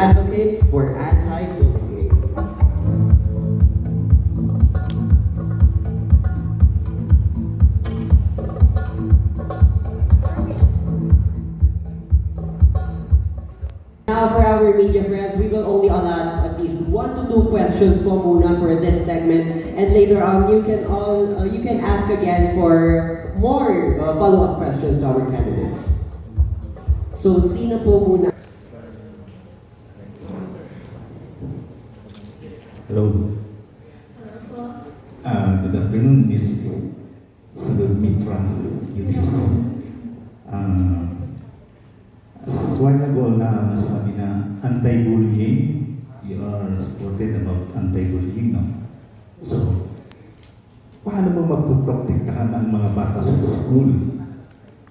advocate for anti-bullying. Now for our media friends, we will only allot at least 1 to 2 questions po muna for this segment, and later on you can ask again for more follow-up questions to our candidates. So sino po muna? Hello. Good afternoon, Miss Salud Mitra Yudis. As while ago na nasabi na anti-bullying, you are supported about anti-bullying, no? So, paano mo mapuprotektahan ang mga bata sa school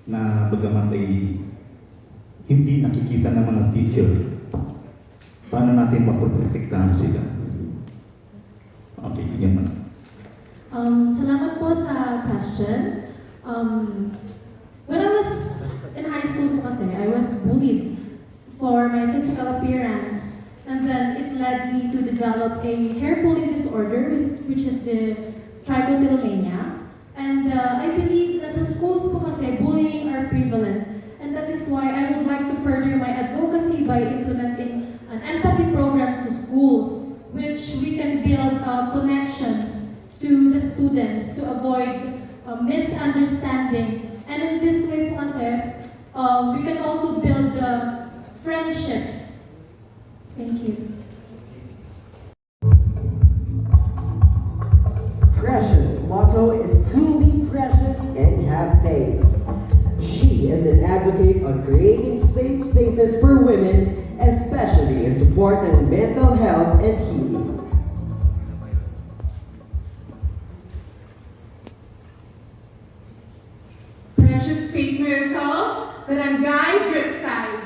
na bagamat ay hindi nakikita ng mga teacher? Paano natin mapoprotektahan sila? Okay, yan man. Salamat po sa question. When I was in high school po kasi, I was bullied for my physical appearance. And then it led me to develop a hair pulling disorder, which is the trichotillomania. And I believe that sa schools po kasi, bullying are prevalent. And that is why I would like to further my advocacy by implementing an empathy programs to schools, which we can build connections to the students to avoid misunderstanding. And in this way po kasi, we can also build the friendships. Thank you. Precious' motto is to be precious and have faith. She is an advocate on creating safe spaces for women, especially in support of mental health and healing. Precious Faith Marisol, Barangay Brookside.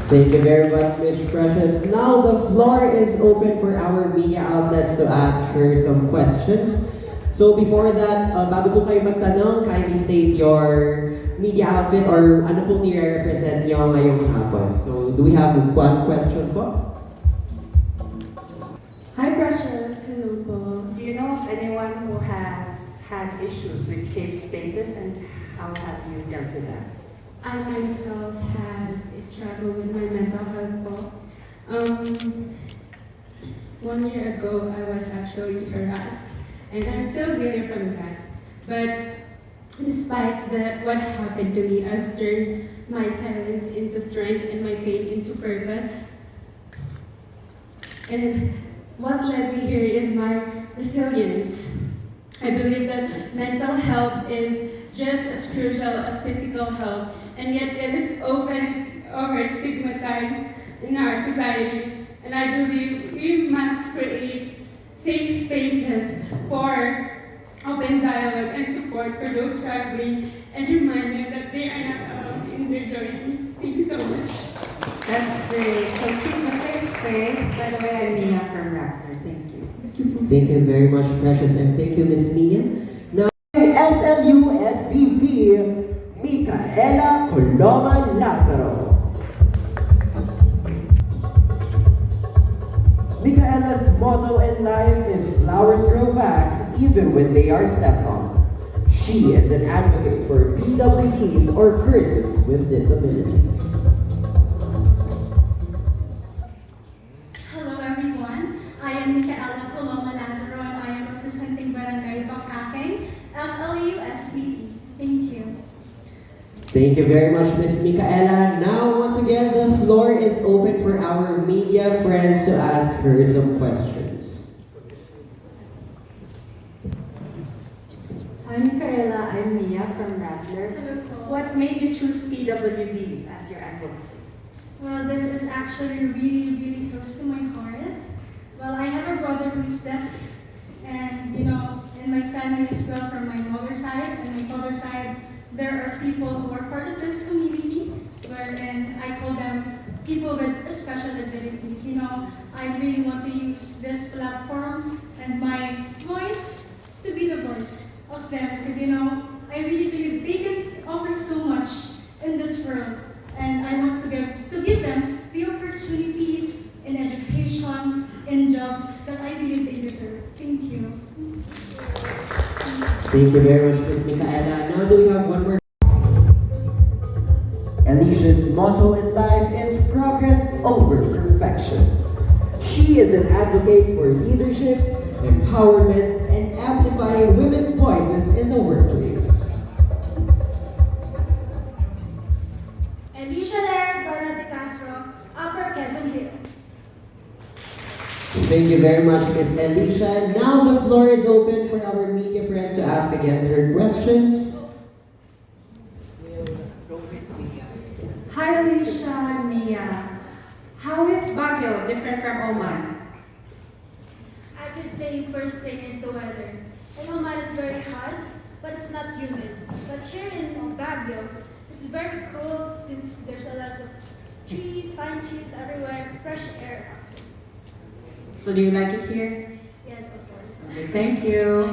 Thank you very much, Ms. Precious. Now the floor is open for our media outlets to ask her some questions. So before that, bago po kayo magtanong, kindly state your media outfit or ano pong nire-represent nyo ngayong hapon. So do we have one question po? Hi, Precious. Hello po. Do you know of anyone who has had issues with safe spaces, and how have you dealt with that? I myself had a struggle with my mental health po. 1 year ago, I was actually harassed, and I'm still healing from that. But despite what happened to me, I've turned my silence into strength and my pain into purpose. And what led me here is my resilience. I believe that mental health is just as crucial as physical health, and yet it is often over-stigmatized in our society. And I believe we must create safe spaces for open dialogue and support for those struggling, and remind them that they are not alone in their journey. Thank you so much. That's great. So keep the faith, Faith. By the way, I'm Mia from Raptor. Thank you. Thank you very much, Precious, and thank you, Ms. Mia. Now, SMU SVP, Micaela Coloma Lazaro. Micaela's motto in life is flowers grow back even when they are stepped on. She is an advocate for PWDs or persons with disabilities. Hello everyone, I am Micaela Coloma Lazaro and I am representing Barangay Bangkakeng, SLU SVP. Thank you. Thank you very much, Ms. Micaela. Now, once again, the floor is open for our media friends to ask her some questions. Hi, Micaela. I'm Mia from Rattler. Hello po. What made you choose PWDs as your advocacy? Well, this is actually really, really close to my heart. Well, I have a brother who's deaf, and in my family as well, from my mother's side and my father's side, there are people who are part of this community, wherein I call them people with special abilities. I really want to use this platform and my voice to be the voice of them, because I really believe they can offer so much in this world, and I want to give them Thank you very much, Ms. Micaela. Now do we have one more? Alicia's motto in life is progress over perfection. She is an advocate for leadership, empowerment, and amplifying women's voices in the workplace. Alicia Laird Bernat de Castro, Upper Quezon Hill. Thank you very much, Ms. Alicia. Now the floor is open for our media friends to ask again their questions. Hi, Alicia and Mia. How is Baguio different from Oman? I could say first thing is the weather. In Oman it's very hot, but it's not humid. But here in Baguio, it's very cool since there's a lot of trees, pine trees everywhere, fresh air also. So do you like it here? Yes, of course. Okay, thank you.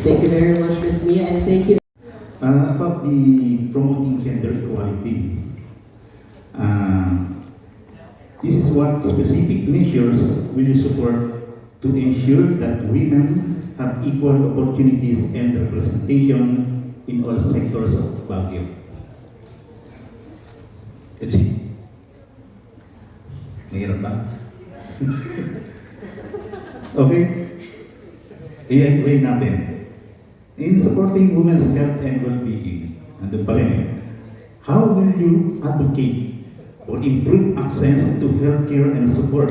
Thank you very much, Ms. Mia, and thank you. About the promoting gender equality, this is what specific measures will you support to ensure that women have equal opportunities and representation in all sectors of Baguio. That's it. Mahirap ba? Okay? I-explain natin. In supporting women's health and well-being, andun pa rin eh, how will you advocate or improve access to healthcare and support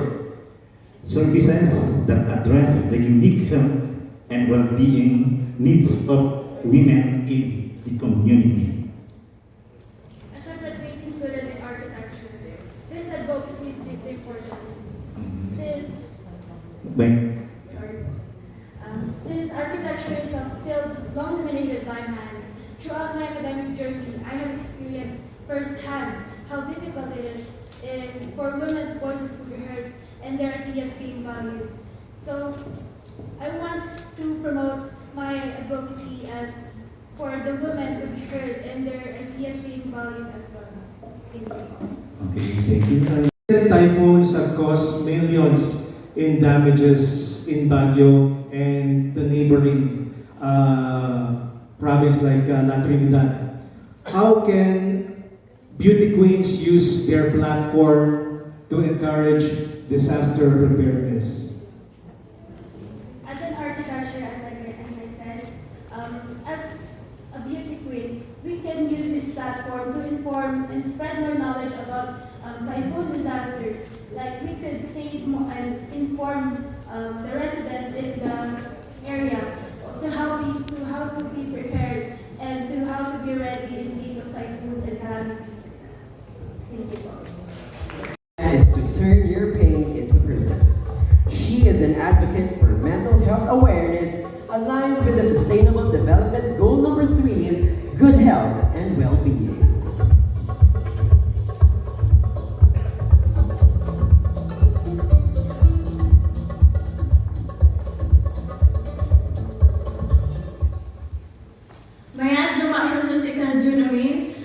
services that address the unique health and well-being needs of women in the community? As a graduating student in architecture, this advocacy is deeply important. Since Since architecture is a field long dominated by man, throughout my academic journey, I have experienced firsthand how difficult it is for women's voices to be heard and their ideas being valued. So, I want to promote my advocacy as for the women to be heard and their ideas being valued as well. Thank you. Okay, thank you. Typhoons have caused millions in damages in Baguio and the neighboring province like La Trinidad. How can beauty queens use their platform to encourage disaster preparedness? As an architecture, as I said, as a beauty queen, we can use this platform to inform and spread more knowledge about typhoon disasters. Like we could save and inform the residents in the area to how to be prepared and to how to be ready in case of typhoons and calamities like that. Thank you. Is to turn your pain into purpose. She is an advocate for mental health awareness aligned with the Sustainable Development Goal number 3, good health and well-being.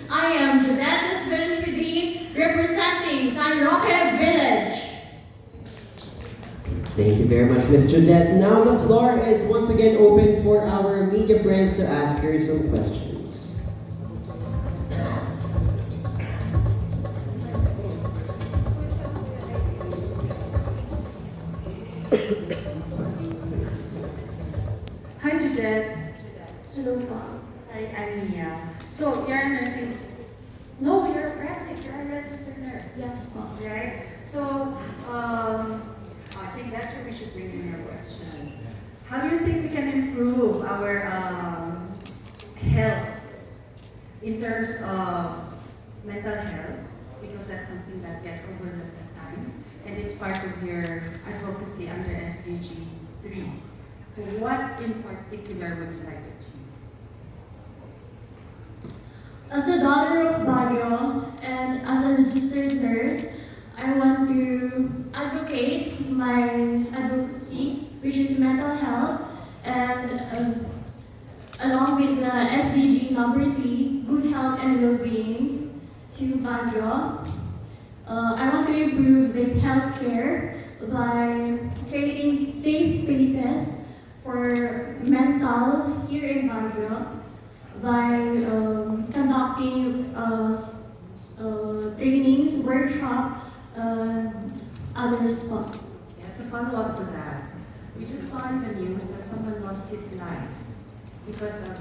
I am Judetas Village representing San Roque Village. Thank you very much, Ms. Judette. Now the floor is once again open for our media friends to ask her some questions. Hi, Judette. Hello, Pa. Hi, I'm Mia. So, you're a nursing... No, you're a practic. You're a registered nurse. Yes, Pa. Right? So, I think that's where we should bring in your question. How do you think we can improve our health in terms of mental health? Because that's something that gets overlooked at times, and it's part of your advocacy under SDG 3. So, what in particular would you like to achieve? As a daughter of Baguio and as a registered nurse, I want to advocate my advocacy, which is mental health, and along with the SDG number 3, good health and well-being to Baguio. I want to improve the healthcare by creating safe spaces for mental here in Baguio by conducting trainings, workshop, others po. As a follow-up to that, we just saw in the news that someone lost his life because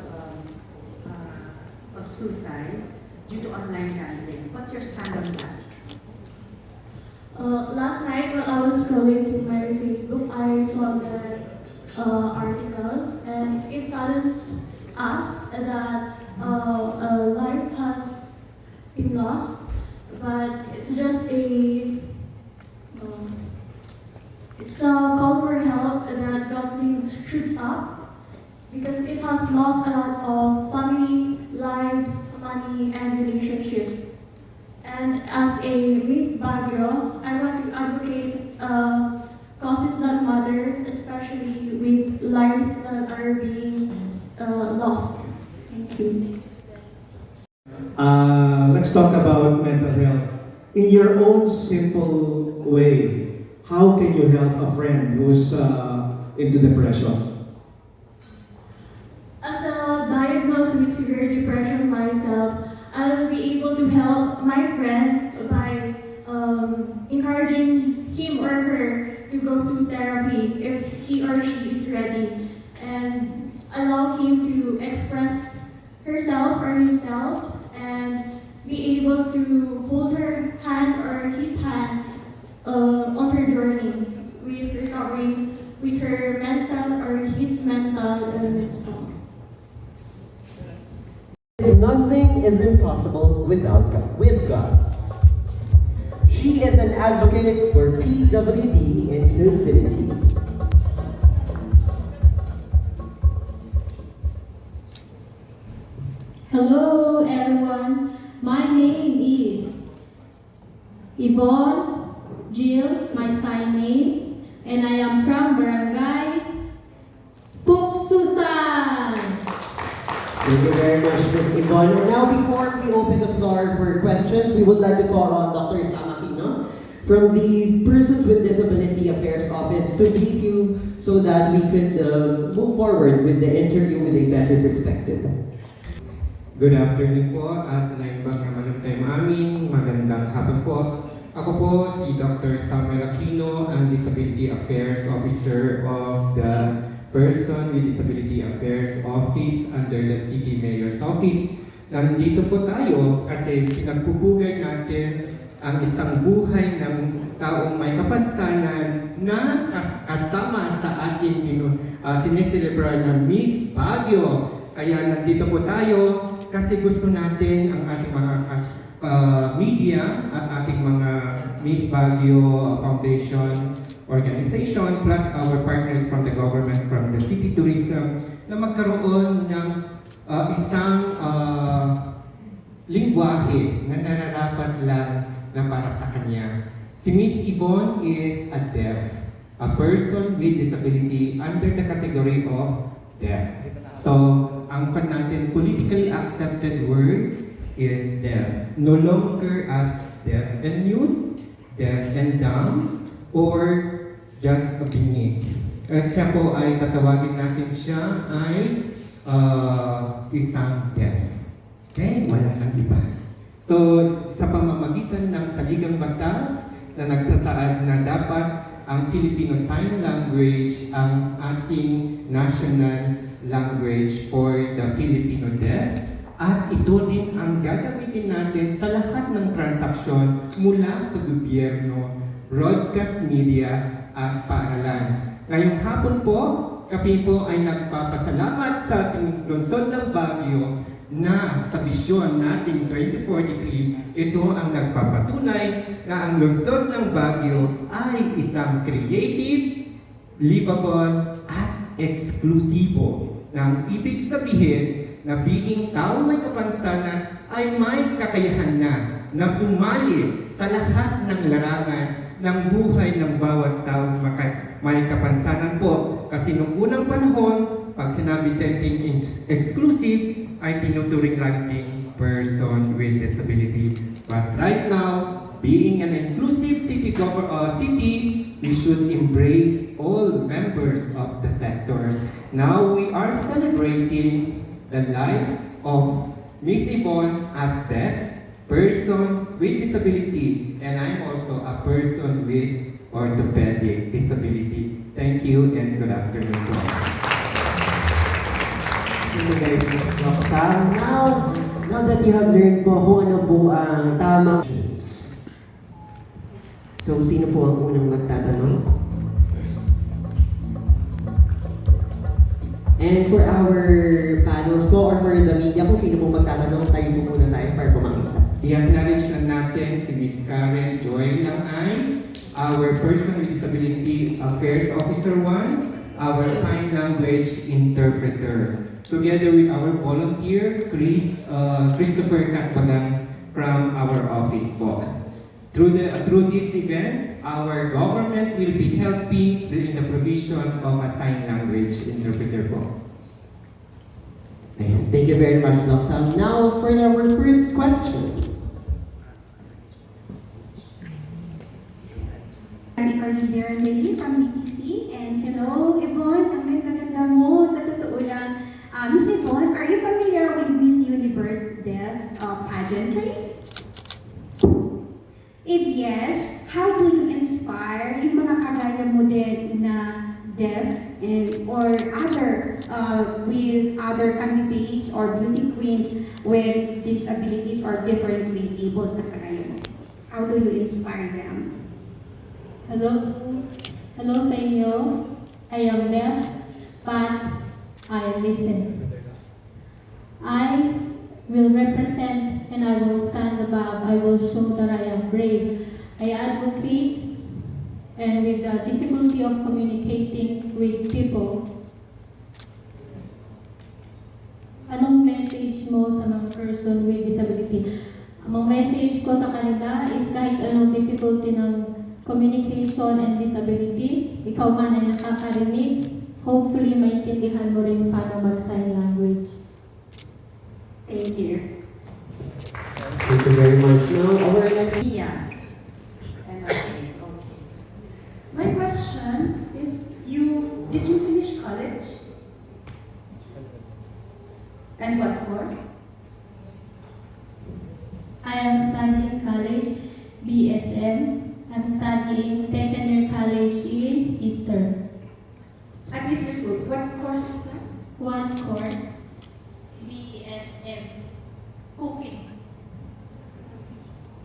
of suicide due to online gambling. What's your stand on that? Last night when I was scrolling to my Facebook, I saw that article, and it saddens us that a life has been lost, but it's just it's a call for help that gambling should stop, because it has lost a lot of family, lives, money, and relationship. And as a Miss Baguio, I want to advocate causes that matter, especially with lives that are being lost. Thank you. Let's talk about mental health. In your own simple way, how can you help a friend who's into depression? As a diagnosed with severe depression myself, I will be able to help my friend by encouraging him or her to go to therapy if he or she is ready, and allow him to express herself or himself, and be able to hold her hand or his hand on her journey with recovering with her mental or his mental illness. Nothing is impossible without God, with God. She is an advocate for PWD inclusivity. Hello everyone, my name is Yvonne Jill, my sign name, and I am from Barangay Puksusan. Thank you very much, Ms. Yvonne. Now, before we open the floor for questions, we would like to call on Dr. Sam Aquino from the Persons with Disability Affairs Office to brief you so that we could move forward with the interview with a better perspective. Good afternoon po at naibang naman time amin. Magandang hapon po. Ako po si Dr. Samuel Aquino, ang Disability Affairs Officer of the Person with Disability Affairs Office under the City Mayor's Office. Nandito po tayo kasi pinagpupugay natin ang isang buhay ng taong may kapansanan na kasama sa ating sineselebrar na Miss Baguio. Kaya nandito po tayo kasi gusto natin ang ating mga media at ating mga Miss Baguio Foundation organization plus our partners from the government, from the city tourism, na magkaroon ng isang lingwahe na nararapat lang na para sa kanya. Si Miss Yvonne is a deaf, a person with disability under the category of deaf. So, ang natin politically accepted word is deaf. No longer as deaf and mute, deaf and dumb, or just a bingi. Siya po ay tatawagin natin siya ay isang deaf. Okay? Wala nang iba. So, sa pamamagitan ng saligang batas na nagsasaad na dapat ang Filipino Sign Language ang ating national language for the Filipino deaf, at ito din ang gagamitin natin sa lahat ng transaksyon mula sa gobyerno, broadcast media, at paaralan. Ngayong hapon po, kami po ay nagpapasalamat sa ating lungsod ng Baguio na sa bisyon nating 2043, ito ang nagpapatunay na ang lungsod ng Baguio ay isang creative, livable, at eksklusibo. Nang ibig sabihin na biing tao may kapansanan ay may kakayahan na sumali sa lahat ng larangan ng buhay ng bawat taong may kapansanan po. Kasi nung unang panahon, pag sinabi natin exclusive, ay tinuturing lang person with disability. But right now, being an inclusive city, we should embrace all members of the sectors. Now we are celebrating the life of Miss Yvonne as deaf, person with disability, and I'm also a person with orthopedic disability. Thank you and good afternoon to all. Thank you very much, Roxanne. Now that you have learned po kung ano po ang tamang questions. So, sino po ang unang magtatanong? And for our panels po, or for the media, kung sino po magtatanong, tayo po muna tayo para po makita. I-acknowledge na natin si Ms. Karen Joy Langay, our Person with Disability Affairs Officer 1, our Sign Language Interpreter, together with our volunteer, Christopher Katbagang from our office po. Through this event, our government will be helping in the provision of a sign language interpreter po. Ayan, thank you very much, Roxanne. Now, for our first question. I'm Cornelia Lily from BTC, and hello, Yvonne, ang ganda-ganda mo, sa totoo lang. Miss Yvonne, are you familiar with Miss Universe Deaf pageantry? If yes, how do you inspire yung mga kagaya mo din na deaf and or other with other candidates or beauty queens with disabilities or differently abled na kagaya mo? How do you inspire them? Hello sa inyo. I am deaf, but I listen. I will represent and I will stand above. I will show that I am brave. I advocate and with the difficulty of communicating with people. Anong message mo sa mga person with disability? Ang message ko sa kanila is kahit anong difficulty ng communication and disability, ikaw man ay nakakarinig, hopefully maintindihan mo rin paano mag-sign language. Thank you. Thank you very much. Now, our next... Yeah. And okay. My question is, did you finish college? And what course? I am studying college, BSM. I'm studying second year college in Eastern. At Eastern School, what course is that? One course, BSM, cooking.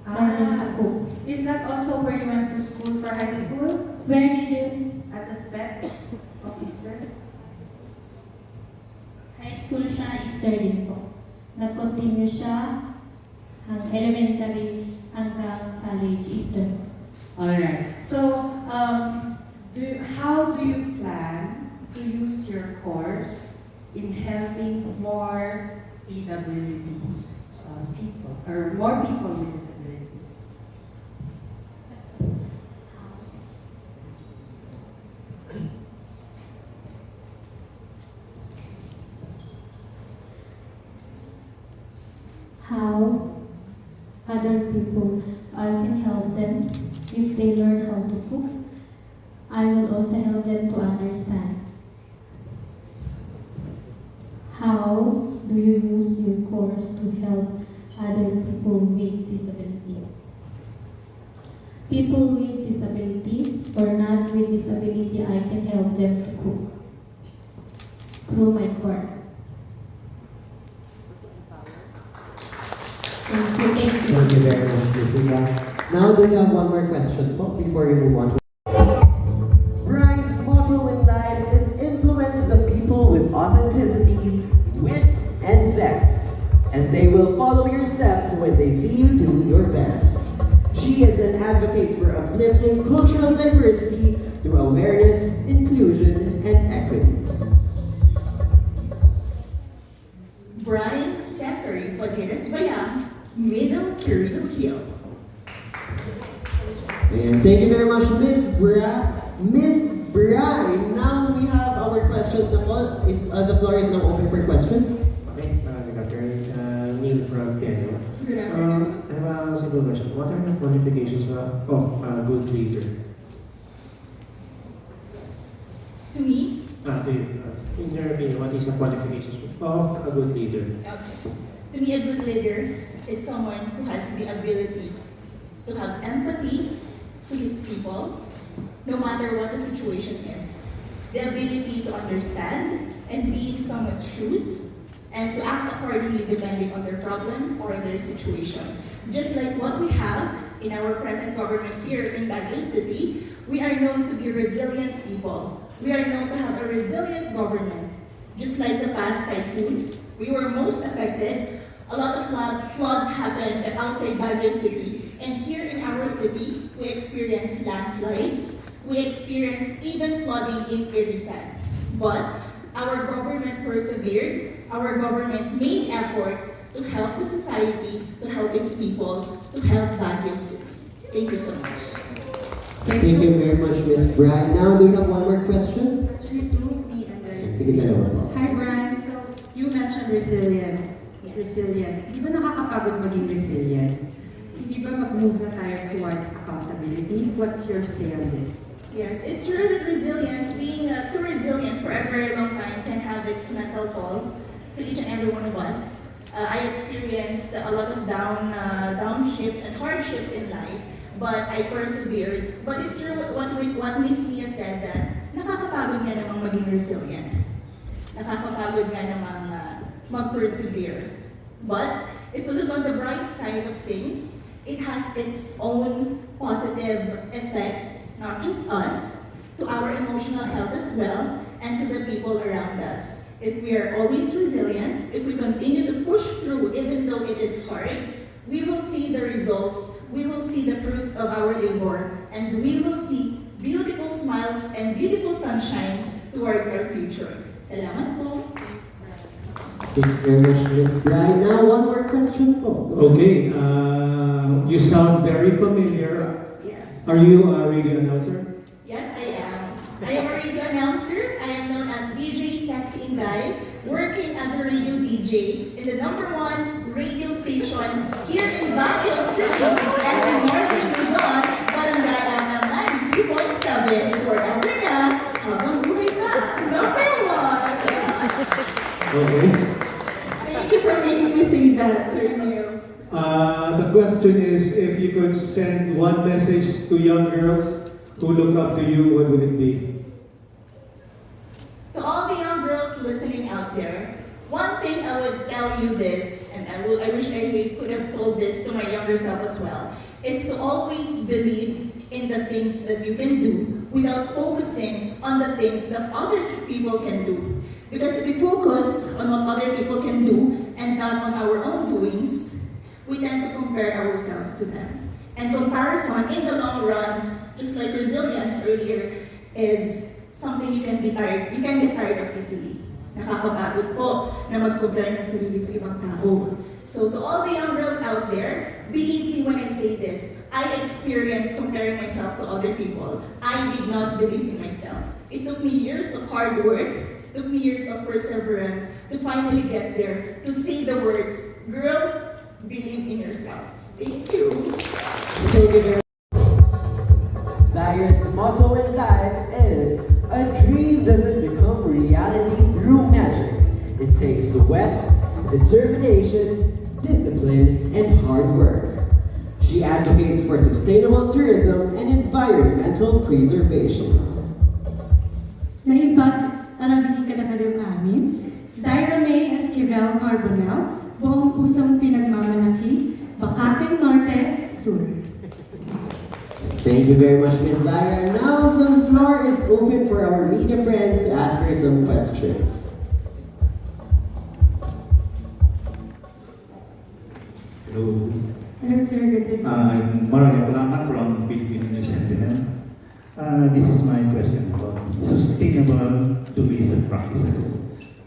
Learning to cook. Is that also where you went to school for high school? Where did you? At the SPEC of Eastern? High school siya, Eastern din po. Nag-continue siya elementary hanggang college, Eastern. Alright. So, how do you plan to use your course in helping more PWD people, or more people with disabilities? How other people, I can help them if they learn how to cook. I will also help them to understand. How do you use your course to help other people with disability? People with disability or not with disability, I can help them to cook through my course. Thank you. Thank you very much, Jessica. Now, do you have one more question po before we move on? Brian's motto in life is influence the people with authenticity, wit, and sex. And they will follow your steps when they see you do your best. She is an advocate for uplifting cultural diversity through awareness, inclusion, and equity. Brian Cesare Poderes Bayam, Middle Quirino Hill. And thank you very much, Miss Bri. Now we have our questions. The floor is now open for questions. Okay, good afternoon. Neil from Piano. Good afternoon. I have a simple question. What are the qualifications of a good leader? To me, In your opinion, what is the qualifications of a good leader? okay. To me, a good leader is someone who has the ability to have empathy to his people, no matter what the situation is. The ability to understand and be in someone's shoes, and to act accordingly depending on their problem or their situation. Just like what we have in our present government here in Baguio City, we are known to be resilient people. We are known to have a resilient government. Just like the past typhoon, we were most affected. A lot of floods happened outside Baguio City. And here in our city, we experienced landslides. We experienced even flooding in Irisan. But our government persevered. Our government made efforts to help the society, to help its people, to help Baguio City. Thank you so much. Thank you very much, Miss Brian. Now, do we have one more question? Actually, two, me and Brian. Sige, dalawa po. Hi, Brian. So, you mentioned resilience. Yes. Resilient. Di ba nakakapagod maging resilient? Hindi ba mag-move na tayo towards accountability? What's your say on this? Yes, it's true that resilience, being too resilient for a very long time can have its mental toll to each and every one of us. I experienced a lot of downships and hardships in life, but I persevered. But it's true what Miss Mia said, that nakakapagod nga namang maging resilient. Nakakapagod nga namang mag-persevere. But if we look on the bright side of things, it has its own positive effects, not just us, to our emotional health as well, and to the people around us. If we are always resilient, if we continue to push through even though it is hard, we will see the results, we will see the fruits of our labor, and we will see beautiful smiles and beautiful sunshines towards our future. Salamat po. Thank you very much, Miss Brian. Now, one more question po. Okay, you sound very familiar. Yes. Are you a radio announcer? Yes, I am. I am a radio announcer. I am known as DJ Sexy Inday, working as a radio DJ in the #1 radio station here in Baguio City and in Northern Luzon, Barangay Anam 92.7. Forever na, habang buhay pa. #1. Okay. Thank you for making me say that, Sir Neil. The question is, if you could send one message to young girls who look up to you, what would it be? To all the young girls listening out there, one thing I would tell you this, and I wish I could have told this to my younger self as well, is to always believe in the things that you can do without focusing on the things that other people can do. Because if we focus on what other people can do and not on our own doings, we tend to compare ourselves to them. And comparison in the long run, just like resilience earlier, is something you can get tired of easily. Nakakapagod po na mag-compare ng sarili sa ibang tao. So to all the young girls out there, believe me when I say this, I experienced comparing myself to other people. I did not believe in myself. It took me years of hard work, took me years of perseverance to finally get there, to say the words, girl, believe in yourself. Thank you. Thank you very much. Zaira's motto in life is, a dream doesn't become reality through magic. It takes sweat, determination, discipline, and hard work. She advocates for sustainable tourism and environmental preservation. Naibat ang hindi ka nakaliw amin, Zaira May Esquivel Carbonell, buong pusong pinagmamalaki, Bacate Norte, Sur. Thank you very much, Ms. Zaira. Now the floor is open for our media friends to ask her some questions. Hello. Hello, sir. Good evening. I'm Mario Blanca from Philippine News Sentinel. This is my question about sustainable tourism practices.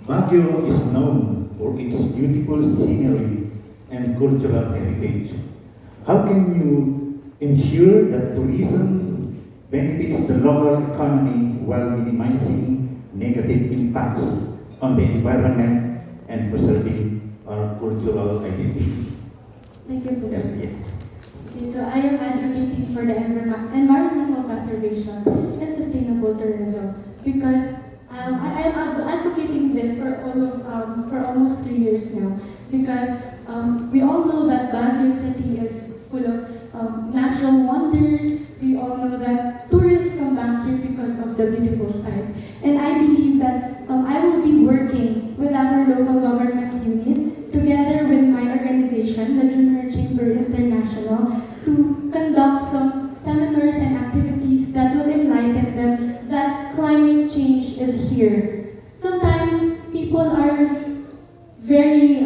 Baguio is known for its beautiful scenery and cultural heritage. How can you ensure that tourism benefits the local economy while minimizing negative impacts on the environment and preserving our cultural identity? Thank you, po, sir. Yeah. Okay, so I am advocating for the environmental conservation and sustainable tourism because I am advocating this for almost 3 years now because we all know that Baguio City is full of natural wonders. We all know that tourists come back here because of the beautiful sights. And I believe that I will be working with our local government unit together with my organization, the Junior Chamber International, to conduct some seminars and activities that will enlighten them that climate change is here. Sometimes people are very,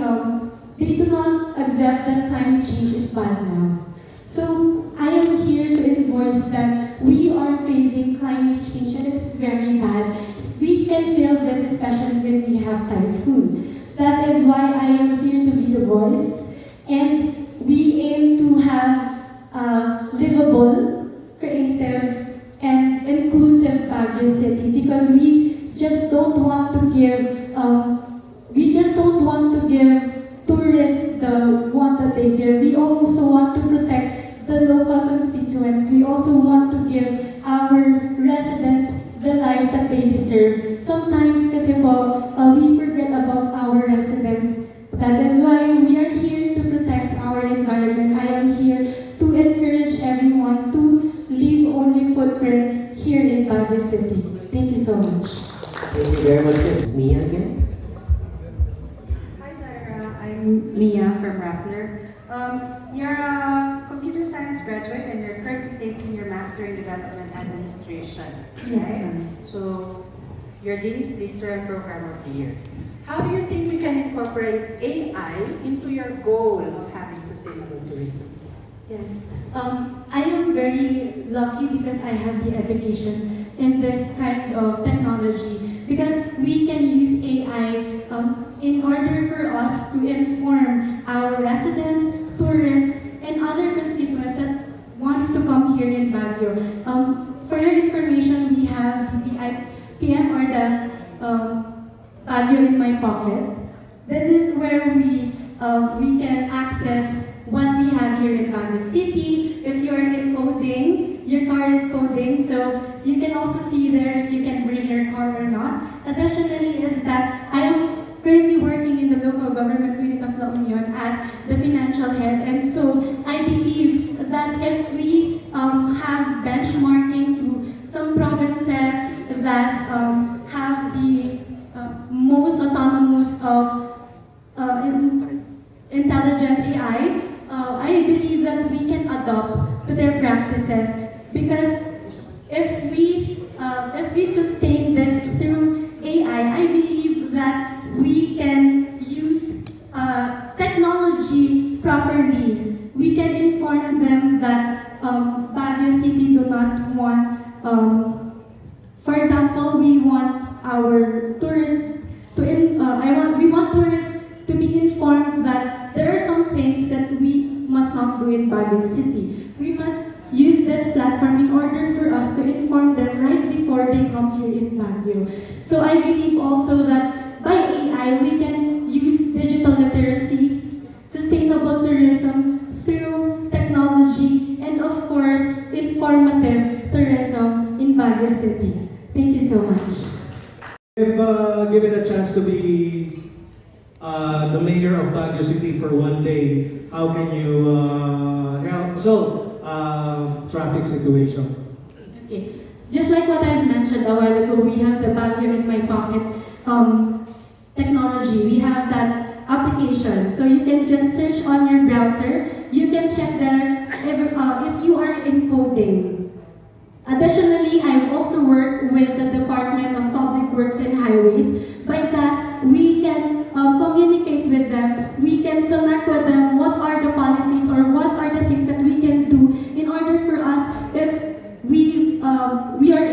they do not accept that climate change is bad now. So I am here to enforce that we are facing climate change and it's very bad. We can feel this especially when we have typhoon. That is why I am here to be the voice, and we aim to have a livable, creative, and inclusive Baguio City because we just don't want to give tourists the one that they give. We also want to protect the local constituents. We also want to give our residents the life that they deserve. Sometimes kasi po, we forget about our residents. That is why we are here to protect our environment. I am here to encourage everyone to leave only footprint here in Baguio City. Thank you so much. Thank you very much, Miss Mia again. Hi Zaira, I'm Mia from Rappler. You're a computer science graduate and you're currently taking your Master in Development Administration. Yes, Right? ma'am. So, you're Dean's Lister and Program of the Year. How do you think we can incorporate AI into your goal of having sustainable tourism? Yes, I am very lucky because I have the education in this kind of technology because we can use AI in order for us to inform our residents, tourists, and other constituents that wants to come here in Baguio. For your information, we have the PM or the Baguio in my pocket. This is where we can access what we have here in Baguio City. If you are in coding, your car is coding, so you can also see there if you can bring your car or not. Additionally is that I am currently working in the local government unit of La Union as the financial head, and so I believe that if we have benchmarking to some provinces that have the most autonomous of intelligence AI, I believe that we can adopt to their practices because if we sustain this through AI, I believe that we can use technology properly. We can inform them that Baguio City do not want, for example, we want our tourists to, we want tourists to be informed that there are some things that we must not do in Baguio City. We must use this platform in order for us to inform them right before they come here in Baguio. So I believe also that by AI, we can use digital literacy, sustainable tourism through technology, and of course, informative tourism in Baguio City. Thank you so much. If given a chance to be the mayor of Baguio City for one day, how can you solve traffic situation? Okay. Just like what I've mentioned a while ago, we have the Baguio in my pocket technology. We have that application. So you can just search on your browser. You can check there if you are in coding. Additionally, I also work with the Department of Public Works and Highways. By that, we can communicate with them. We can connect with them. What are the policies or what are the things that we can do in order for us if we are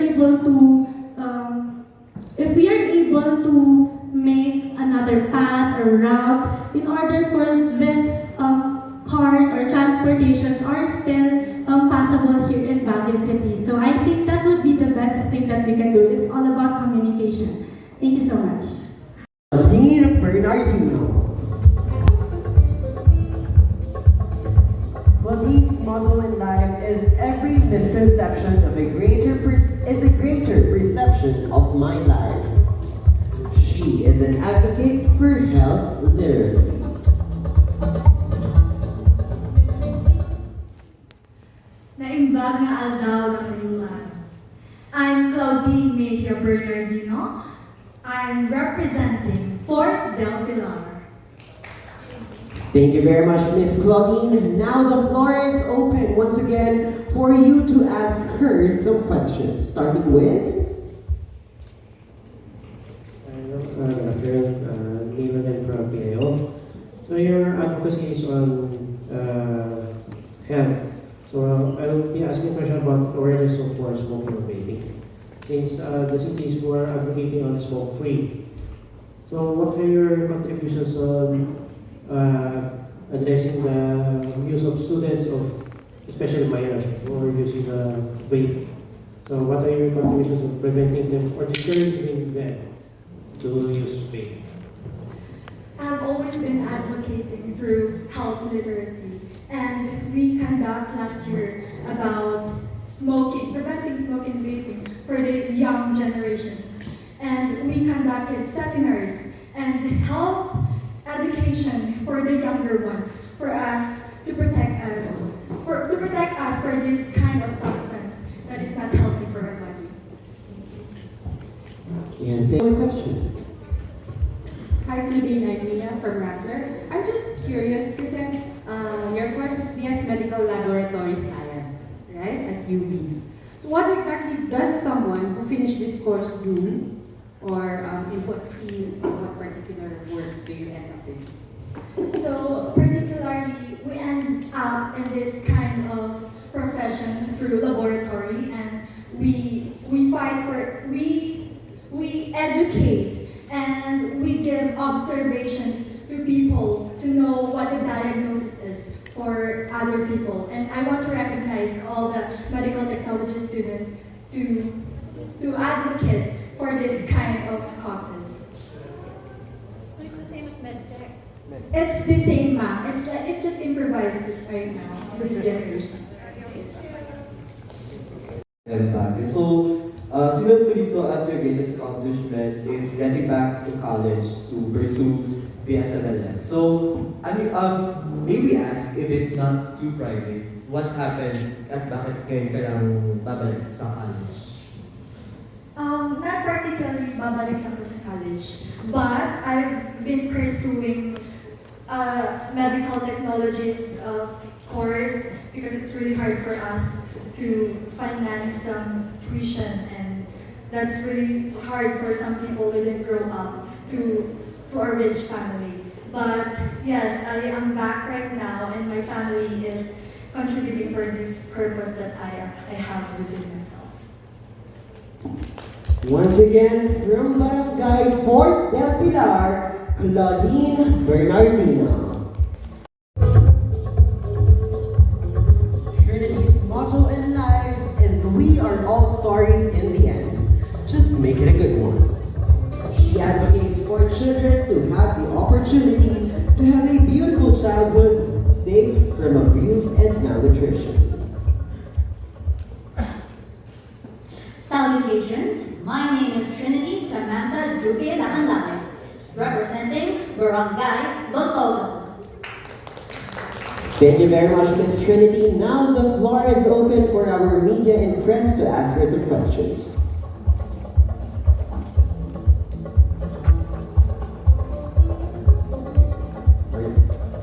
able to make another path or route in order for this cars or transportations are still possible here in Baguio City. So I think that would be the best thing that we can do. It's all about communication. Thank you so much. Dean Bernardino. Claudine's motto in life is every misconception of is a greater perception of my life. an advocate for health literacy. Naimbag nga aldaw na kayuan. I'm Claudine Mejia Bernardino. I'm representing Fort Del Pilar. Thank you very much, Miss Claudine. Now the floor is open once again for you to ask her some questions, starting with... Leland from PAO. So your advocacy is on health. So I will be asking a question about awareness of for smoking and vaping. Since the cities who are advocating on smoke free. So what are your contributions on addressing the use of students of especially minors who are using the vape? So what are your contributions on preventing them or discouraging them to use vape? I've always been advocating through health literacy, and we conduct last year about smoking, preventing smoking and vaping for the young generations. And we conducted seminars and health education for the younger ones, for us to protect us, for this kind of substance that is not healthy for our body. And one question. Hi, Claudine. I'm Mia from Rappler. I'm just curious kasi your course is BS Medical Laboratory Science, right, at UB. So what exactly does someone who finished this course do, or in what fields or what particular work do you end up in? So particularly, we end up in this kind of profession through laboratory, and we educate and we give observations to people to know what the diagnosis is for other people. And I want to recognize all the medical technology students to advocate for this kind of causes. So it's the same as MedTech? It's the same, ma'am. It's just improvised right now in this generation. And back. So, sinunod ko dito as your greatest accomplishment is getting back to college to pursue BSMLS. So, may we ask if it's not too private, what happened at bakit kayo kayang babalik sa college? Not particularly babalik ako sa college, but I've been pursuing medical technologies course because it's really hard for us to finance some tuition, and that's really hard for some people who didn't grow up to a rich family. But yes, I am back right now, and my family is contributing for this purpose that I have within myself. Once again, from Barangay Fort Del Pilar, Claudine Bernardino. Trinity's motto in life is we are all stories in the end. Just make it a good one. She advocates for children to have the opportunity to have a beautiful childhood, safe from abuse and malnutrition. Salutations, my name is Trinity Samantha Duque Lacanlacay, representing Barangay Dotolo. Thank you very much, Miss Trinity. Now the floor is open for our media and press to ask her some questions.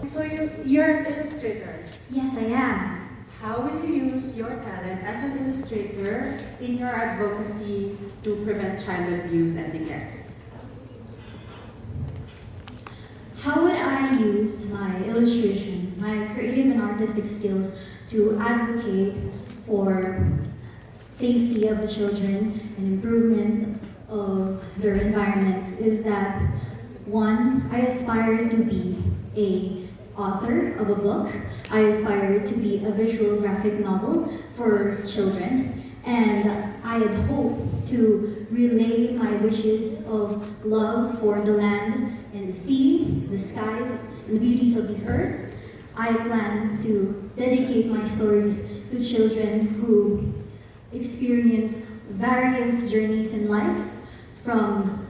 So you're an illustrator. Yes, I am. How will you use your talent as an illustrator in your advocacy to prevent child abuse and neglect? How would I use my illustration, my creative and artistic skills to advocate for safety of the children and improvement of their environment is that, one, I aspire to be an author of a book. I aspire to be a visual graphic novel for children, and I had hoped to relay my wishes of love for the land and the sea, the skies, and the beauties of this earth. I plan to dedicate my stories to children who experience various journeys in life, from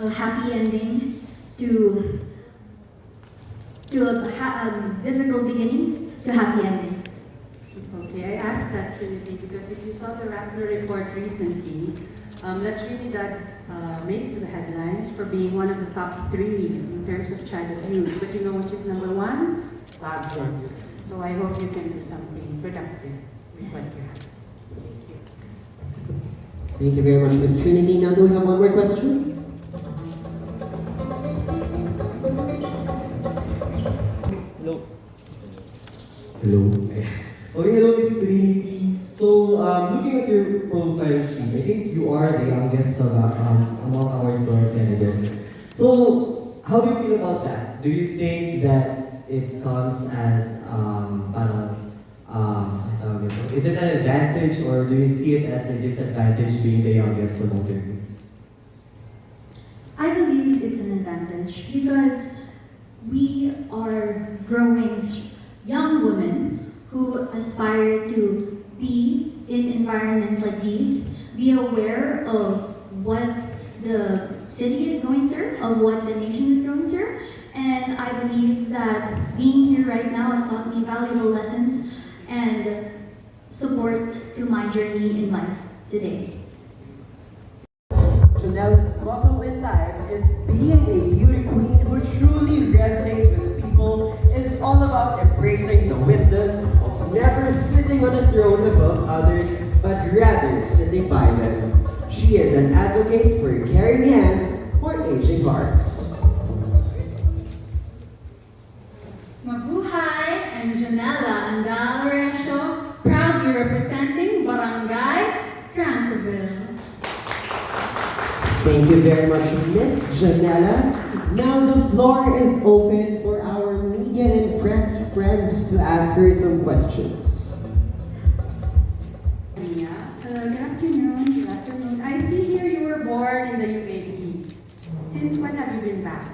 a happy ending to difficult beginnings to happy endings. Okay, I asked that Trinity because if you saw the Rappler report recently, La Trinidad made it to the headlines for being one of the top 3 in terms of child abuse. But you know which is number 1? Baguio. So I hope you can do something productive with what you have. Thank you. Thank you very much, Ms. Trinity. Now, do we have one more question? Hello. Hello. Okay, hello, Miss Trinity. So, looking at your profile sheet, I think you are the youngest among our tour candidates. So, how do you feel about that? Do you think that it comes as, is it an advantage or do you see it as a disadvantage being the youngest among the group? I believe it's an advantage because we are growing young women who aspire to be in environments like these, be aware of what the city is going through, of what the nation is going through, and I believe that being here right now has taught me valuable lessons and support to my journey in life today. Janelle's motto in life is being a beauty queen who truly resonates with people is all about embracing the wisdom of never sitting on a throne above others, but rather sitting by them. She is an advocate for caring hands for aging hearts. Mabuhay! I'm Janella Andal Lorenzo, proudly representing Barangay Crankerville. Thank you very much, Miss Janella. Now the floor is open for our media and press friends to ask her some questions. Good afternoon. Good afternoon. I see here you were born in the UAE. Since when have you been back?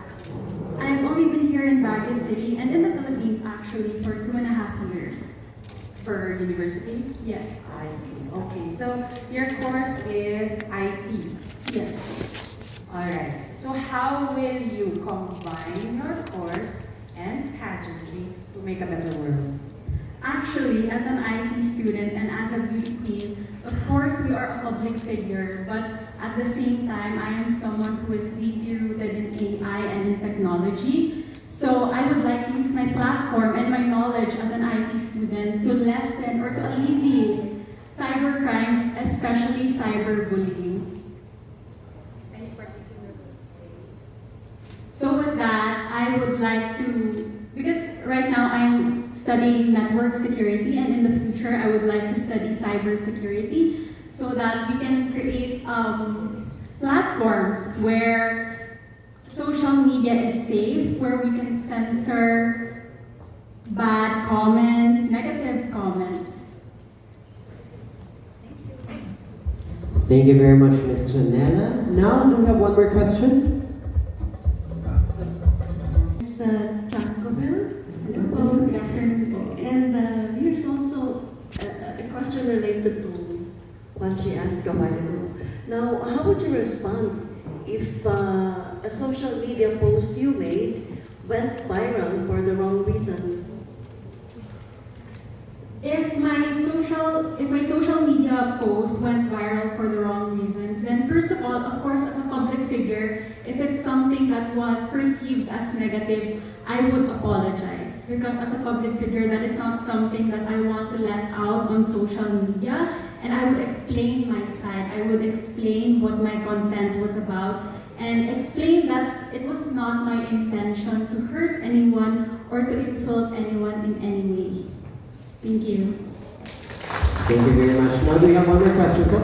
I've only been here in Baguio City and in the Philippines actually for 2.5 years. For university? Yes. I see. Okay, so your course is IT? Yes. Alright. So how will you combine your course and pageantry to make a better world? Actually, as an IT student and as a beauty queen, of course we are a public figure, but at the same time, I am someone who is deeply rooted in AI and in technology. So I would like to use my platform and my knowledge as an IT student to lessen or to alleviate cyber crimes, especially cyberbullying. So with that, I would like to, because right now I'm studying network security and in the future I would like to study cyber security so that we can create platforms where social media is safe, where we can censor bad comments, negative comments. Thank you very much, Ms. Janella. Now, do we have one more question? Crankerville. Good afternoon. And here's also a question related to what she asked a while ago. Now, how would you respond if a social media post you made went viral for the wrong reasons? If my social media post went viral for the wrong reasons, then first of all, of course, as a public figure, if it's something that was perceived as negative, I would apologize. Because as a public figure, that is not something that I want to let out on social media. And I would explain my side. I would explain what my content was about and explain that it was not my intention to hurt anyone or to insult anyone in any way. Thank you. Thank you very much. Now, do we have one more question po?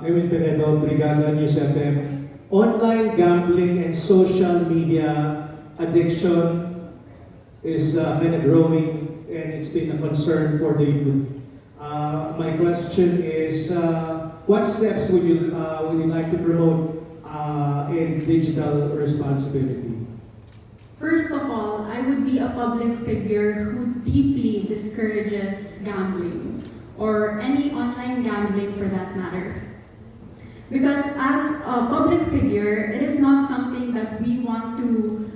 Emil Penedo, Brigada News FM. Online gambling and social media addiction is kind of growing and it's been a concern for the youth. My question is, what steps would you like to promote in digital responsibility? First of all, I would be a public figure who deeply discourages gambling or any online gambling for that matter. Because as a public figure, it is not something that we want to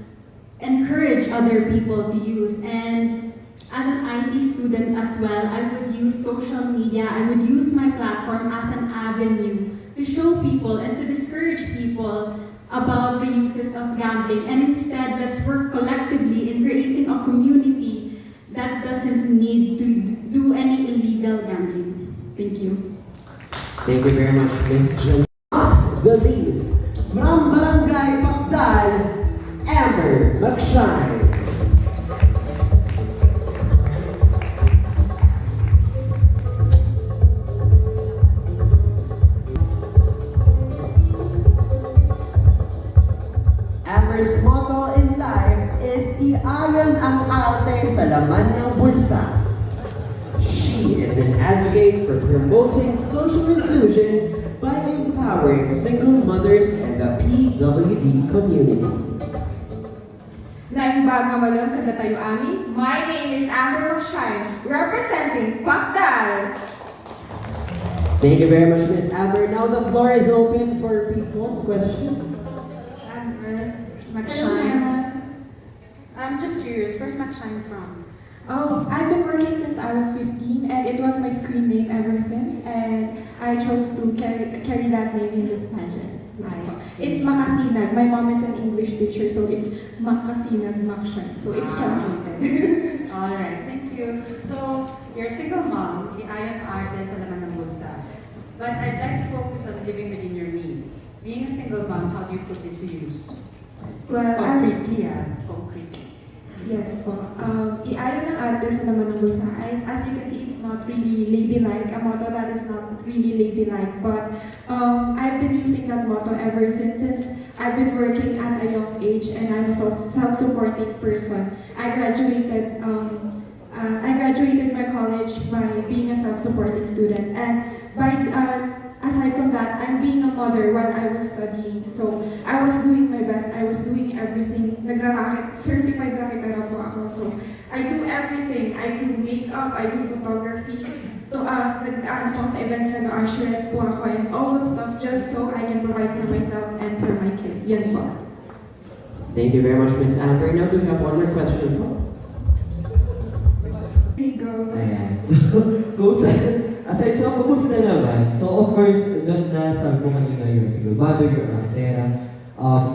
encourage other people to use. And as an IT student as well, I would use social media, I would use my platform as an avenue to show people and to discourage people about the uses of gambling. And instead, let's work collectively in creating a community that doesn't need to do any illegal gambling. Thank you. Thank you very much, Ms. Jan. Not the least, from Barangay Pakdal, Amber Magshine. Amber's motto in life is iayon ang arte sa laman ng bulsa. She is an advocate for promoting social inclusion by empowering single mothers and the PWD community. Naimbag nga malang kada tayo ami. My name is Amber Magshine, representing Pakdal. Thank you very much, Miss Amber. Now the floor is open for people's questions. Amber Magshine. I'm just curious, where's Magshine from? Oh, I've been working since I was 15 and it was my screen name ever since, and I chose to carry that name in this pageant. It's Makasinag. My mom is an English teacher, so it's Makasinag Magshine. So it's translated. Alright, thank you. So, you're a single mom, iayon arte sa laman ng bulsa. But I'd like to focus on living within your means. Being a single mom, how do you put this to use? Well, Concretely, concretely. Yes po. Iayon ng arte sa laman ng bulsa. As you can see, it's not really ladylike. A motto that is not really ladylike. But I've been using that motto ever since I've been working at a young age and I'm a self-supporting person. I graduated my college by being a self-supporting student. And aside from that, I'm being a mother while I was studying. So, I was doing my best. I was doing everything. Certified raketera po ako. So, I do everything. I do makeup, I do photography. Nag-ano po sa events, nag-usherette po ako and all those stuff just so I can provide for myself and for my kid. Yan po. Thank you very much, Miss Amber. Now do we have one more question po? Here you go. Ayan. So, aside sa kumusta na naman, so of course, nasabi ko kanina yung single mother, your raketera.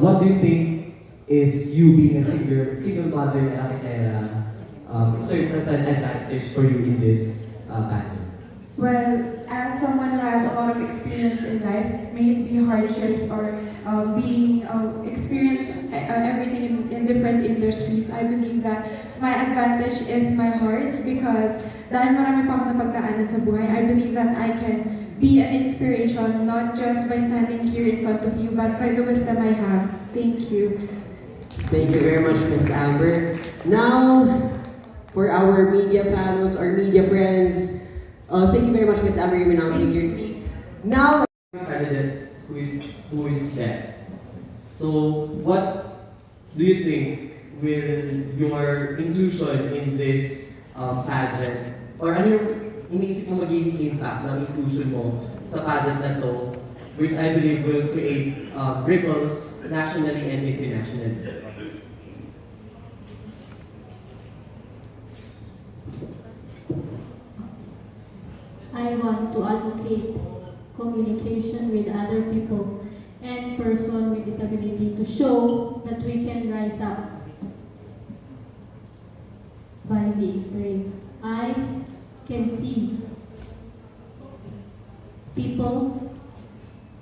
What do you think is you being a single mother and raketera serves as an advantage for you in this pageant? Well, as someone who has a lot of experience in life, may it be hardships or being experience everything in different industries, I believe that my advantage is my heart because dahil marami pa ako napagdaanan sa buhay, I believe that I can be an inspiration not just by standing here in front of you, but by the wisdom I have. Thank you. Thank you very much, Miss Amber. Now, for our media panels, our media friends, thank you very much, Miss Amber. You may now take your seat. Now, Candidate who is deaf. So, what do you think will your inclusion in this pageant, or ano yung iniisip mo magiging impact ng inclusion mo sa pageant na to, which I believe will create ripples nationally and internationally? I want to advocate communication with other people and person with disability to show that we can rise up by being brave. I can see people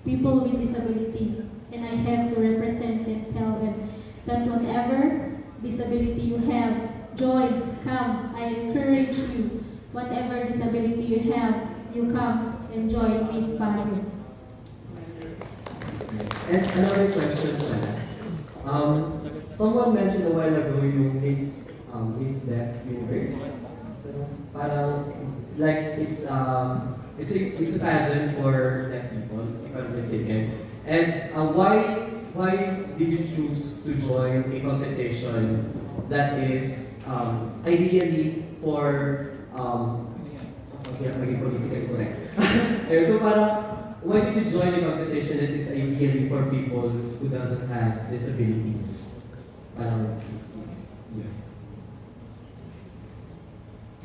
with disability, and I have to represent and tell them that whatever disability you have, joy, come. I encourage you. Whatever disability you have, you come and join this party. And another question someone mentioned a while ago yung Miss Deaf Universe. So, parang like it's a pageant for deaf people, if I'm mistaken. And why did you choose to join a competition that is ideally for maging politically correct? So parang why did you join a competition that is ideally for people who doesn't have disabilities? Parang, yeah.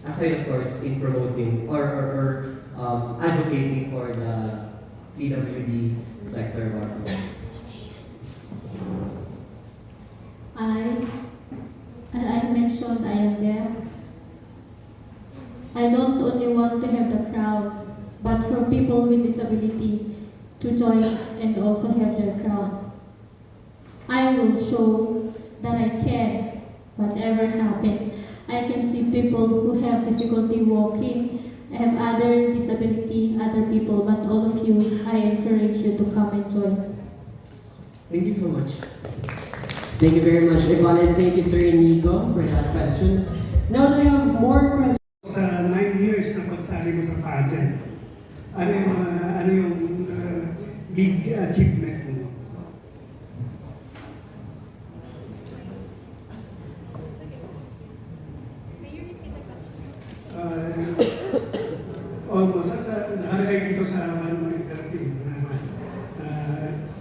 Aside, of course, in promoting or advocating for the PWD sector. As I mentioned, I am deaf. I don't only want to have the crowd, but for people with disability to join and also have their crowd. I will show that I can, whatever happens. I can see people who have difficulty walking, have other disability, other people, but all of you, I encourage you to come and join. Thank you so much. Thank you very much, Yvonne, and thank you, Sir Inigo, for that question. Now we have more questions. Sa 9 years na pagsali mo sa pageant, ano yung big achievement mo? Almost, nakalagay dito sa interactive naman.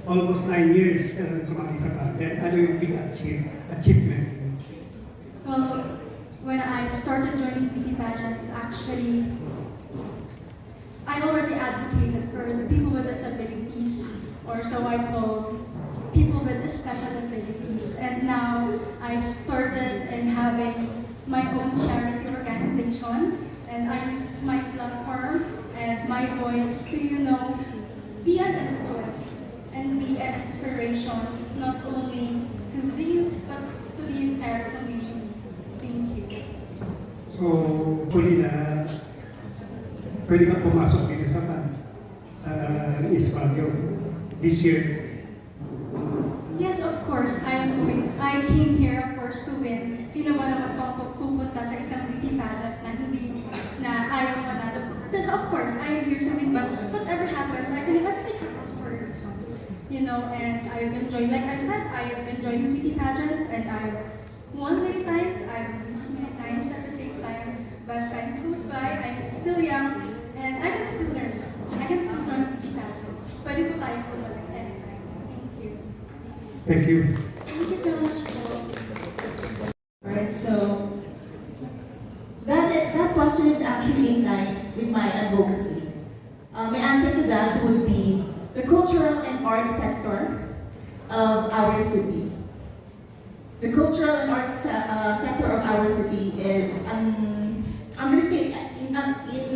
Almost 9 years sumali sa pageant. Ano yung big achievement? Well, when I started joining beauty pageants, actually, I already advocated for the people with disabilities, or so I called people with special abilities. And now I started in having my own charity organization, and I use my platform and my voice to, be an influence and be an inspiration, not only to the youth, but to the entire community. Thank you. So, huli na, pwede kang pumasok dito sa East Baguio this year. Yes, of course. I came here, of course, to win. Sino ba naman pupunta sa isang beauty pageant na ayaw manalo? Yes, of course, I am here to win. But whatever happens, I believe everything happens for a reason. And I've enjoyed, like I said, I have been joining beauty pageants, and I've won many times, I've lost many times at the same time. But time goes by, I'm still young, and I can still learn. I can still join beauty pageants. Pwede po tayo bumalik anytime. Thank you. Thank you. Thank you so much. Alright, so that question is actually in line with my advocacy. My answer to that would be the cultural and art sector of our city. The cultural and art sector of our city is in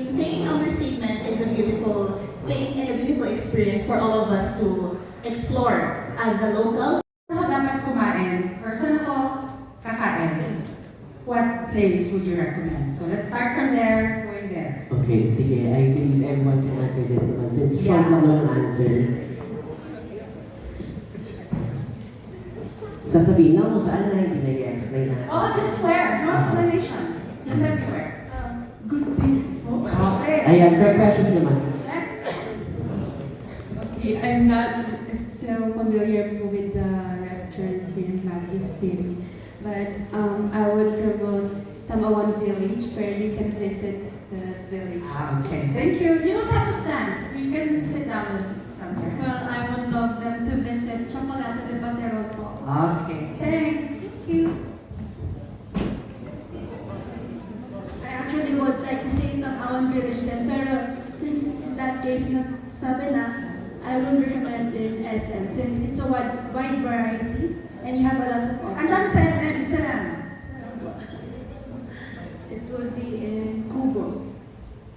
saying understatement is a beautiful thing and a beautiful experience for all of us to explore as a local. Dapat kumain or saan ako kakain? What place would you recommend? So let's start from there, going there. Okay, sige. I believe everyone can answer this naman since short lang naman answer. Sasabihin lang kung saan na hindi nag-explain na. Oh, just where? No explanation. Just everywhere. Good taste po. Okay. Ayan, very precious naman. Next. Okay, I'm not still familiar with the restaurants here in Baguio City, but I would promote Tamawan Village, where you can visit the village. Okay, thank you. You don't have to stand. You can sit down and just come here. Well, I would love them to visit Chocolate de Batero po. Okay, thanks. Thank you. I actually would like to say Tamawan Village then, pero since in that case sabi na, I would recommend in SM since it's a wide variety and you have a lot of options. Andyan sa SM, isa lang. It would be in Kubo.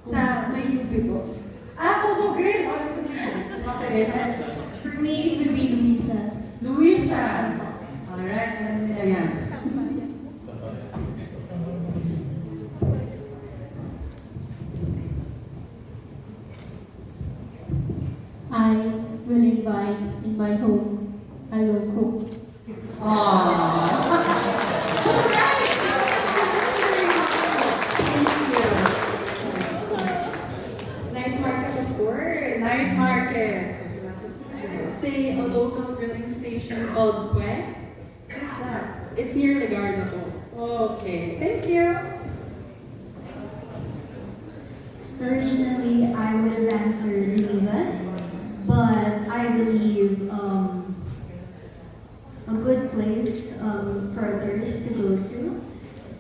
Sa may UP po. Kubo Grill. Okay, next. For me, it would be Luisa's. Luisa's. Alright, ayan. I will invite in my home. I will cook. Night market, of course. Night market. Let's say a local grilling station called Pue. What's that? It's near Legarda po. Okay, thank you. Originally, I would have answered Luisa's, but I believe a good place for others to go to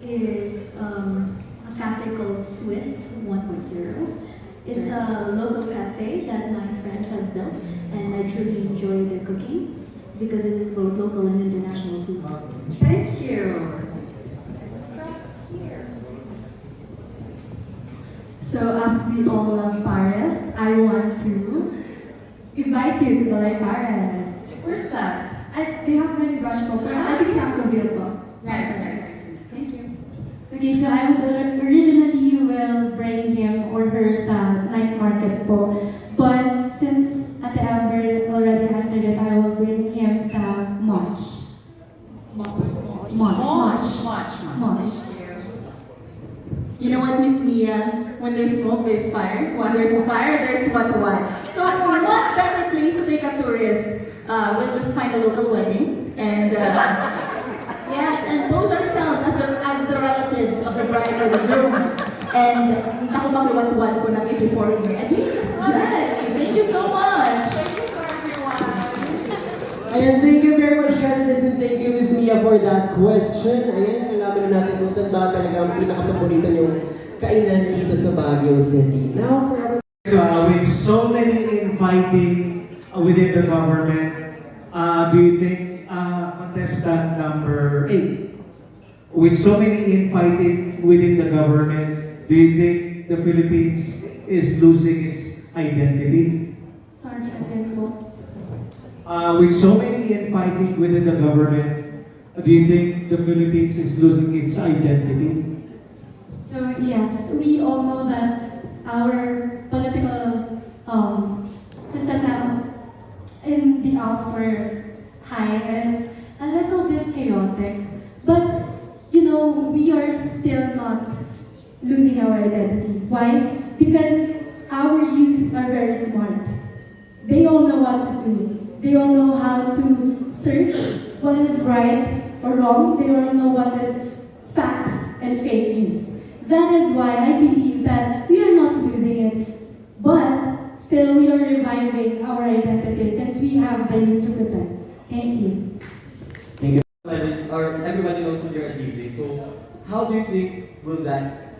is a cafe called Swiss 1.0. It's a local cafe that my friends have built, and I truly enjoy their cooking because it is both local and international foods. Thank you. So as we all love Paris, I want to invite you to Balay Paris. Where's that? They have many branch po, pero I think Cascoville po. Right. Thank you. Okay, so I would originally will bring him or her sa night market po. But since Ate Amber already answered it, I will bring him sa March. March. You know what, Miss Mia? When there's smoke, there's fire. When there's fire, there's what. So what better place to take a tourist? We'll just find a local wedding and yes, and pose ourselves as the relatives of the bride or the groom. And ako makiwat-wat ko na medyo foreigner. And yes, thank you so much. Ayan, thank you very much, candidates, and thank you, Ms. Mia, for that question. Ayan, nalaman na natin kung saan ba talaga ang pinaka-paborito niyong kainan dito sa Baguio City. Now, for our... with so many inviting within the government, do you think contestant number 8, with so many infighting within the government, do you think the Philippines is losing its identity? Sorry, again po. With so many infighting within the government, do you think the Philippines is losing its identity? So yes, we all know that our political system now in the Alps or high is a little bit chaotic. But you know, we are still not losing our identity. Why? Because our youth are very smart. They all know what to do. They all know how to search what is right or wrong. They all know what is facts and fake news. That is why I believe that we are not losing it, but still we are reviving our identity since we have the youth to protect. Thank you. Thank you. Or everybody knows that you're a DJ, so how do you think will that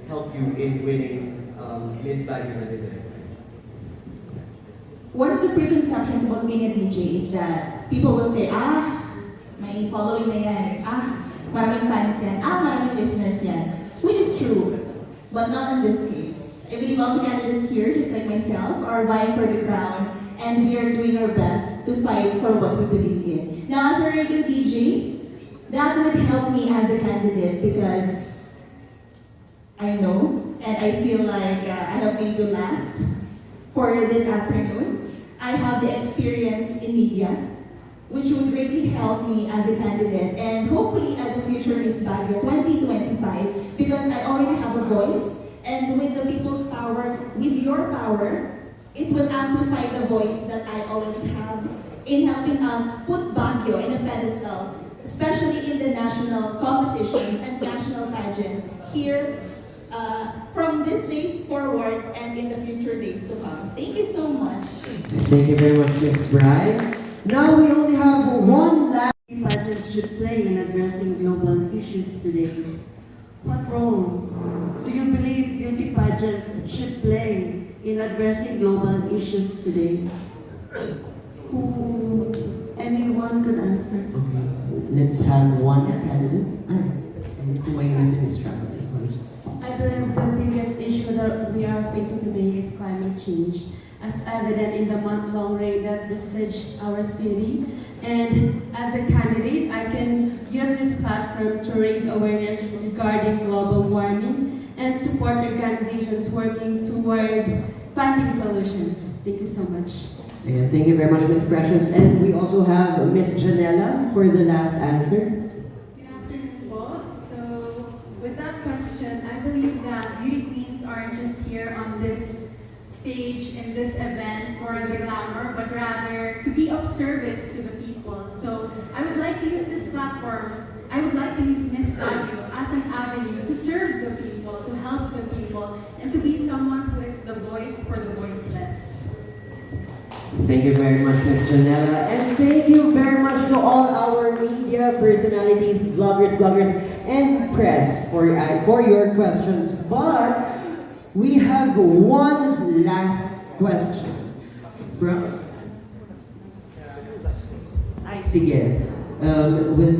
help you in winning Miss Baguio Manila? One of the preconceptions about being a DJ is that people will say, may following na yan, maraming fans yan, maraming listeners yan, which is true, but not in this case. I believe all the candidates here, just like myself, are vying for the crown, and we are doing our best to fight for what we believe in. Now, as a radio DJ, that would help me as a candidate because I know and I feel like I have made you laugh for this afternoon. I have the experience in media, which would greatly help me as a candidate and hopefully as a future Miss Baguio 2025 because I already have a voice, and with the people's power, with your power, it will amplify the voice that I already have in helping us put Baguio in a pedestal, especially in the national competitions and national pageants here from this day forward and in the future days to come. Thank you so much. Thank you very much, Ms. Bride. Now we only have one last... Pageants should play in addressing global issues today. What role do you believe beauty pageants should play in addressing global issues today? Who, anyone could answer. Okay, let's have one candidate. To my Miss Travel. I believe the biggest issue that we are facing today is climate change, as evident in the month-long rain that besieged our city. And as a candidate, I can use this platform to raise awareness regarding global warming and support organizations working toward finding solutions. Thank you so much. And thank you very much, Ms. Precious. And we also have Ms. Janella for the last answer. Good afternoon, boss. So, with that question, I believe that beauty queens aren't just here on this stage in this event for the glamour, but rather to be of service to the people. So, I would like to use this platform. I would like to use Miss Baguio as an avenue to serve the people, to help the people, and to be someone who is the voice for the voiceless. Thank you very much, Ms. Janela. And thank you very much to all our media personalities, bloggers, and press for your questions. But we have one last question. Sige.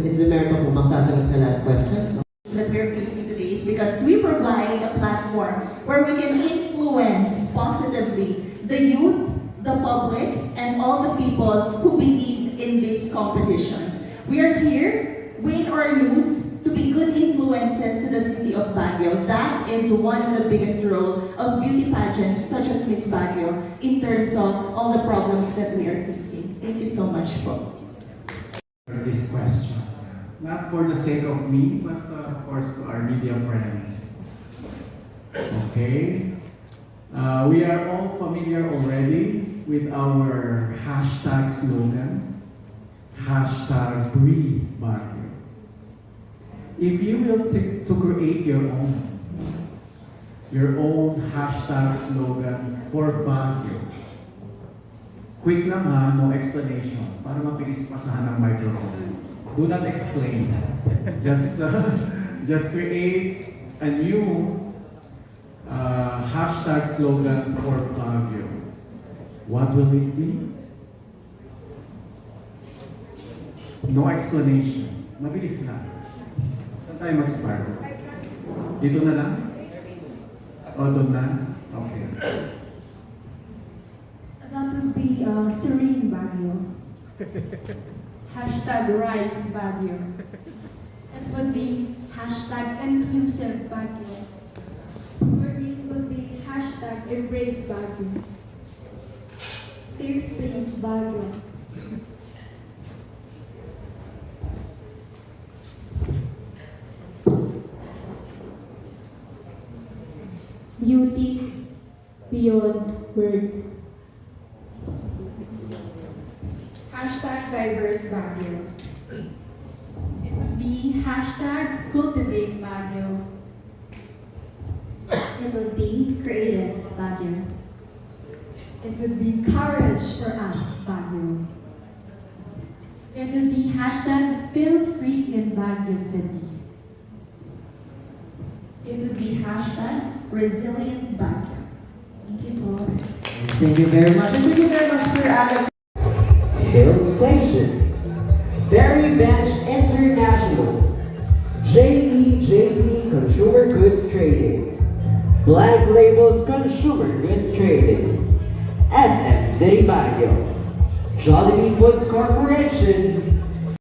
Is America po magsasagot sa last question? That we're facing today is because we provide a platform where we can influence positively the youth, the public, and all the people who believe in these competitions. We are here, win or lose, to be good influences to the city of Baguio. That is one of the biggest role of beauty pageants such as Miss Baguio in terms of all the problems that we are facing. Thank you so much po. This question, not for the sake of me, but of course to our media friends. Okay, we are all familiar already with our hashtag slogan, hashtag Breathe Baguio. If you will to create your own hashtag slogan for Baguio, quick lang ha, no explanation, para mabilis pasahan ng microphone. Do not explain. Just create a new hashtag slogan for Baguio. What will it be? No explanation. Mabilis lang. Saan tayo mag-start? Dito na lang? O doon na? Okay. That would be Serene Baguio. Hashtag Rise Baguio. It would be hashtag inclusive Baguio. For me, it would be hashtag Embrace Baguio. Safe Space Baguio. Beauty beyond words. Hashtag Diverse Baguio. It would be hashtag Cultivate Baguio. It would be Creative Baguio. It would be Courage for Us Baguio. It would be hashtag Feel Free in Baguio City. It would be hashtag Resilient Baguio. Thank you po. Thank you very much. And thank you very much, Sir Adam. Hill Station, Berry Bench International, JEJC Consumer Goods Trading, Black Labels Consumer Goods Trading, SM City Baguio, Jollibee Foods Corporation,